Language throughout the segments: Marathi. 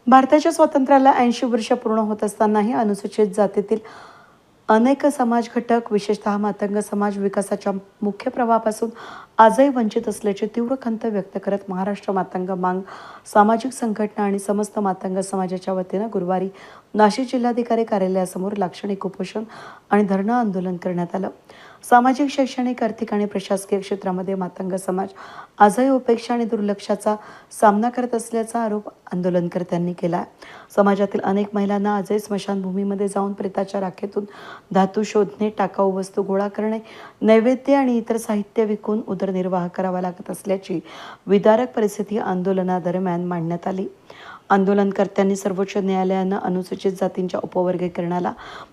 भारताच्या स्वातंत्र्याला 80 वर्ष पूर्ण होत असतानाही अनुसूचित जातीतील अनेक समाज घटक, विशेषतः मातंग समाज विकासाच्या मुख्य प्रवाहापासून आजही वंचित असल्याची तीव्र खंत व्यक्त करत महाराष्ट्र मातंग मांग सामाजिक संघटना आणि समस्त मातंग समाजाच्या वतीनं गुरुवारी नाशिक जिल्हाधिकारी कार्यालयासमोर लाक्षणिक उपोषण आणि धरणं आंदोलन करण्यात आलं। सामाजिक, शैक्षणिक, आर्थिक आणि प्रशासकीय क्षेत्रामध्ये मातंग समाज आजही उपेक्षा आणि दुर्लक्षाचा सामना करत असल्याचा आरोप आंदोलनकर्त्यांनी केला। समाजातील अनेक महिलांना आजही स्मशानभूमीमध्ये जाऊन प्रेताच्या राखेतून धातू शोधणे, टाकाऊ वस्तू गोळा करणे, नैवेद्य आणि इतर साहित्य विकून उदरनिर्वाह करावा लागत असल्याची विदारक परिस्थिती आंदोलनादरम्यान मांडण्यात आली। आंदोलनकर्त्यांनी सर्वोच्च न्यायालयानं अनुसूचित जातींच्या उपवर्गीकरणाला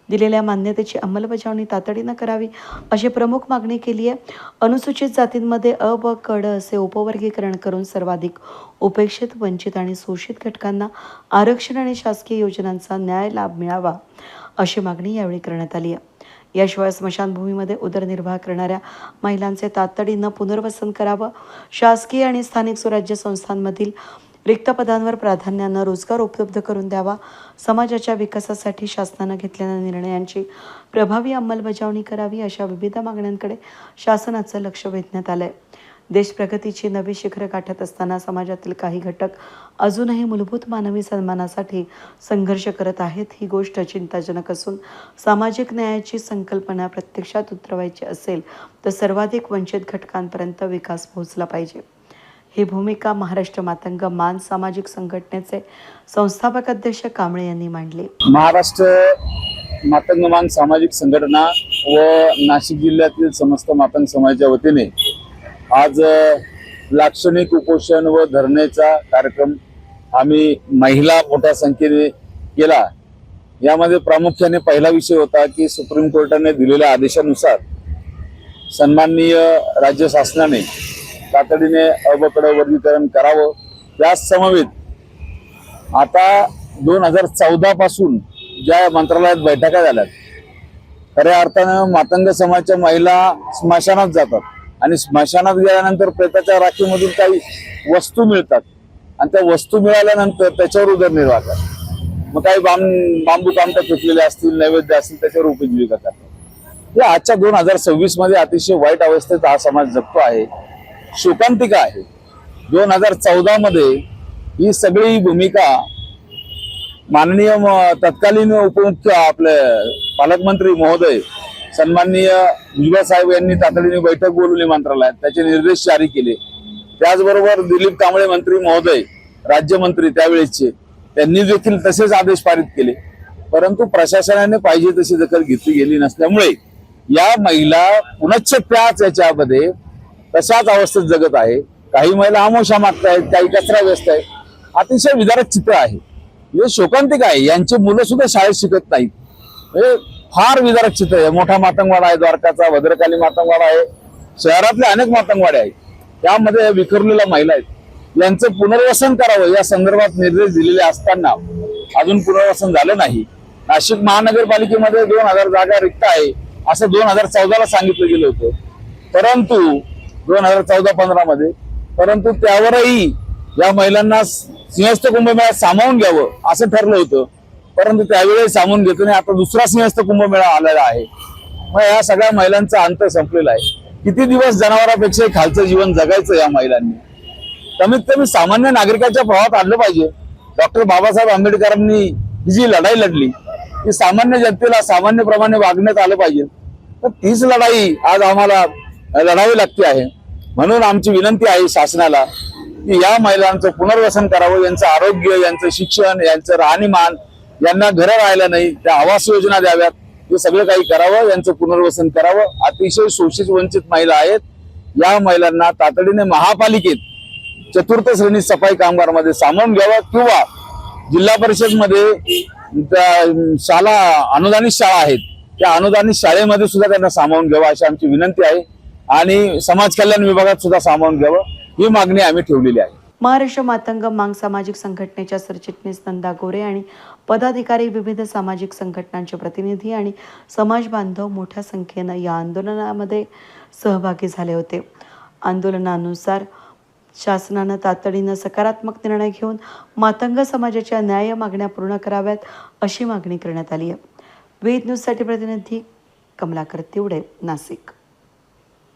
दिलेल्या मान्यतेची अंमलबजावणी तातडीनं करावी अशी प्रमुख मागणी केली आहे। अनुसूचित जातींमध्ये अ व क ड असे उपवर्गीकरण करून सर्वाधिक उपेक्षित, वंचित आणि शोषित घटकांना आरक्षण आणि शासकीय योजनांचा न्याय लाभ मिळावा अशी मागणी यावेळी करण्यात आली आहे। याशिवाय स्मशानभूमीमध्ये उदरनिर्वाह करणाऱ्या महिलांचे तातडीनं पुनर्वसन करावं, शासकीय आणि स्थानिक स्वराज्य संस्थांमधील रिक्त पदांवर प्राधान्यानं रोजगार उपलब्ध करून द्यावा, समाजाच्या विकासासाठी शासनानं घेतलेल्या निर्णयांची प्रभावी अंमलबजावणी करावी अशा विविध मागण्यांकडे शासनाचं लक्ष वेधण्यात आलंय। देश प्रगतीची नवी शिखरं गाठत असताना समाजातील काही घटक अजूनही मूलभूत मानवी सन्मानासाठी संघर्ष करत आहेत। ही गोष्ट चिंताजनक असून सामाजिक न्यायाची संकल्पना प्रत्यक्षात उतरवायची असेल तर सर्वाधिक वंचित घटकांपर्यंत विकास पोहोचला पाहिजे। ही भूमिका महाराष्ट्र मातंग मान सामाजिक संघटनेचे संस्थापक अध्यक्ष कांबळे यांनी मांडली। महाराष्ट्र मातंग मान सामाजिक संघटना व नाशिक जिल्ह्यातील समस्त मातंग समाजाच्या वतीने आज लाक्षणिक उपोषण व धरणेचा कार्यक्रम आम्ही महिला मोठ्या संख्येने केला। यामध्ये प्रामुख्याने पहिला विषय होता की सुप्रीम कोर्टाने दिलेल्या आदेशानुसार सन्माननीय राज्य शासनाने तातडीने अ व क ड वर्गीकरण करावं। त्याच समवेत आता 2014 पासून ज्या मंत्रालयात बैठका झाल्यात, खऱ्या अर्थानं मातंग समाजाच्या महिला स्मशानात जातात आणि स्मशानात गेल्यानंतर प्रेताच्या राखीमधून काही वस्तू मिळतात आणि त्या वस्तू मिळाल्यानंतर त्याच्यावर उदरनिर्वाह करतात। मग काही बांबू कामटा फेकलेले असतील, नैवेद्य असतील, त्याच्यावर उपजीविका करतात। या आजच्या 2026 मध्ये अतिशय वाईट अवस्थेत हा समाज जगतो आहे, शोकांतिका आहे। 2014 मध्ये ही सगळी भूमिका माननीय तत्कालीन उपमुख्य आपले पालकमंत्री महोदय सन्माननीय भुजबळ साहेब यांनी तातडीने बैठक बोलवली मंत्रालयात, त्याचे निर्देश जारी केले। त्याचबरोबर दिलीप कांबळे मंत्री महोदय, राज्यमंत्री त्यावेळेसचे, त्यांनी देखील तसेच आदेश पारित केले। परंतु प्रशासनाने पाहिजे तशी दखल घेतली गेली नसल्यामुळे या महिला पुनश्च त्याच याच्यामध्ये तशाच अवस्थेत जगत आहे। काही महिला आमोशा मागतायत, काही कचरा व्यस्त आहेत। अतिशय विदारक चित्र आहे, हे शोकांतिक आहे। यांची मुलं सुद्धा शाळेत शिकत नाहीत, हे फार विदारक चित्र आहे। मोठा मातंगवाडा आहे, द्वारकाचा भद्रकाली मातंगवाडा आहे, शहरातले अनेक मातंगवाडे आहेत, त्यामध्ये विखुरलेल्या महिला आहेत। यांचं पुनर्वसन करावं या संदर्भात निर्देश दिलेले असताना अजून पुनर्वसन झालं नाही। नाशिक महानगरपालिकेमध्ये 2000 जागा रिक्त आहे असं 2014 ला सांगितलं गेलं होतं, परंतु 2014-15 मध्ये, परंतु त्यावरही या महिलांना सिंहस्थ कुंभमेळ्यात सामावून घ्यावं असं ठरलं होतं, परंतु त्यावेळी सामावून घेतो नाही। आता दुसरा सिंहस्थ कुंभमेळा आलेला आहे। मग या सगळ्या महिलांचा अंत संपलेला आहे। किती दिवस जनावरांपेक्षा खालचं जीवन जगायचं या महिलांनी? कमीत कमी सामान्य नागरिकाच्या प्रवाहात आणलं पाहिजे। डॉक्टर बाबासाहेब आंबेडकरांनी ही जी लढाई लढली ती सामान्य जनतेला सामान्यप्रमाणे वागण्यात आलं पाहिजे, तर तीच लढाई आज आम्हाला लढावी लागते आहे। म्हणून आमची विनंती आहे शासनाला की या महिलांचं पुनर्वसन करावं, यांचं आरोग्य, यांचं शिक्षण, यांचं राहणीमान, यांना घरं राहायला नाही, त्या आवास योजना द्याव्यात, हे सगळं काही करावं, यांचं पुनर्वसन करावं। अतिशय शोषित वंचित महिला आहेत, या महिलांना तातडीने महापालिकेत चतुर्थ श्रेणी सफाई कामगारमध्ये सामावून घ्यावं किंवा जिल्हा परिषद मध्ये शाळा अनुदानित शाळा आहेत त्या अनुदानित शाळेमध्ये सुद्धा त्यांना सामावून घ्यावं अशी आमची विनंती आहे आणि समाज कल्याण विभागात सुद्धा सामावून घ्यावं ही मागणी आम्ही ठेवलेली आहे। महाराष्ट्र मातंग मांग सामाजिक संघटनेच्या सरचिटणीस नंदा गोरे आणि पदाधिकारी, विविध सामाजिक संघटनांचे प्रतिनिधी आणि समाज बांधव मोठ्या संख्येनं या आंदोलनामध्ये सहभागी झाले होते। आंदोलनानुसार शासनानं तातडीनं सकारात्मक निर्णय घेऊन मातंग समाजाच्या न्याय मागण्या पूर्ण कराव्यात अशी मागणी करण्यात आली आहे. वेद न्यूजसाठी प्रतिनिधी कमलाकर तिवडे, नाशिक.